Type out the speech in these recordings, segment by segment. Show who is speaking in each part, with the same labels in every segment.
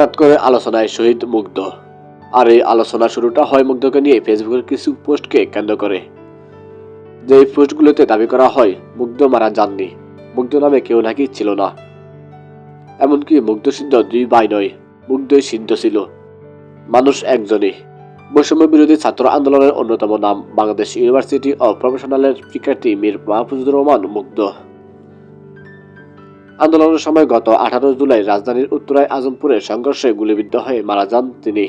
Speaker 1: হঠাৎ করে আলোচনায় শহীদ মুগ্ধ। আর এই আলোচনা শুরুটা হয় মুগ্ধকে নিয়ে ফেসবুকের কিছু পোস্টকে কেন্দ্র করে। যে পোস্টগুলোতে দাবি করা হয় মুগ্ধ মারা যাননি, মুগ্ধ নামে কেউ নাকি ছিল না। এমনকি মুগ্ধ সিদ্ধ দুই ভাই নয়, মুগ্ধই সিদ্ধ ছিল, মানুষ একজনই। বৈষম্য বিরোধী ছাত্র আন্দোলনের অন্যতম নাম বাংলাদেশ ইউনিভার্সিটি অব প্রফেশনালের শিক্ষার্থী মীর মাহফুজুর রহমান মুগ্ধ। আন্দোলনের সময় গত 18 জুলাই রাজধানীর উত্তরায় আজমপুরে সংঘর্ষে গুলিবিদ্ধ হয়ে মারা যান তিনি।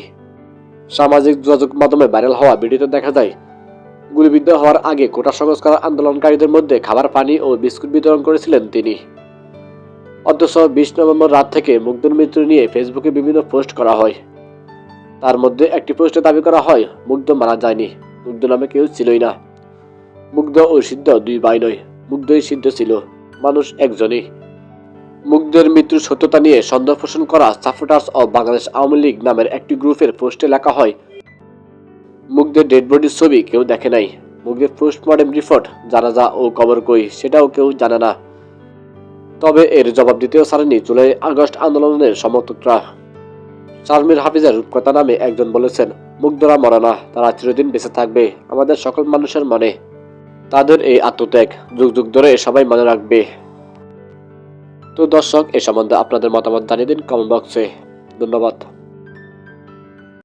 Speaker 1: সামাজিক যোগাযোগ মাধ্যমে ভাইরাল হওয়া ভিডিওতে দেখা যায় গুলিবিদ্ধ হওয়ার আগে কোটা সংস্কার আন্দোলনকারীদের মধ্যে খাবার, পানি ও বিস্কুট বিতরণ করেছিলেন তিনি। অথচ 20 নভেম্বর রাত থেকে মুগ্ধর মৃত্যু নিয়ে ফেসবুকে বিভিন্ন পোস্ট করা হয়। তার মধ্যে একটি পোস্টে দাবি করা হয় মুগ্ধ মারা যায়নি, মুগ্ধ নামে কেউ ছিলই না। মুগ্ধ ও সিদ্ধ দুই ভাই নয়, মুগ্ধই সিদ্ধ ছিল, মানুষ একজনই। মুগ্ধের মৃত্যুর সত্যতা নিয়ে সন্দেহ পোষণ করা সাপোর্টার্স অব বাংলাদেশ আওয়ামী লীগ নামের একটি গ্রুপের পোস্টে লেখা হয় মুগ্ধের ডেড বডির ছবি কেউ দেখে নাই, মুগ্ধের পোস্টমর্টেম রিপোর্ট, জানাজা ও কবর কই সেটাও কেউ জানে না। তবে এর জবাব দিতেও ছাড়েনি জুলাই আগস্ট আন্দোলনের সমর্থকরা। শারমিন হাফিজের রূপকথা নামে একজন বলেছেন, মুগ্ধরা মরে না, তারা চিরদিন বেঁচে থাকবে আমাদের সকল মানুষের মনে। তাদের এই আত্মত্যাগ যুগ যুগ ধরে সবাই মনে রাখবে। তো দর্শক, এ সম্বন্ধে আপনাদের মতামত জানিয়ে দিন কমেন্ট বক্সে। ধন্যবাদ।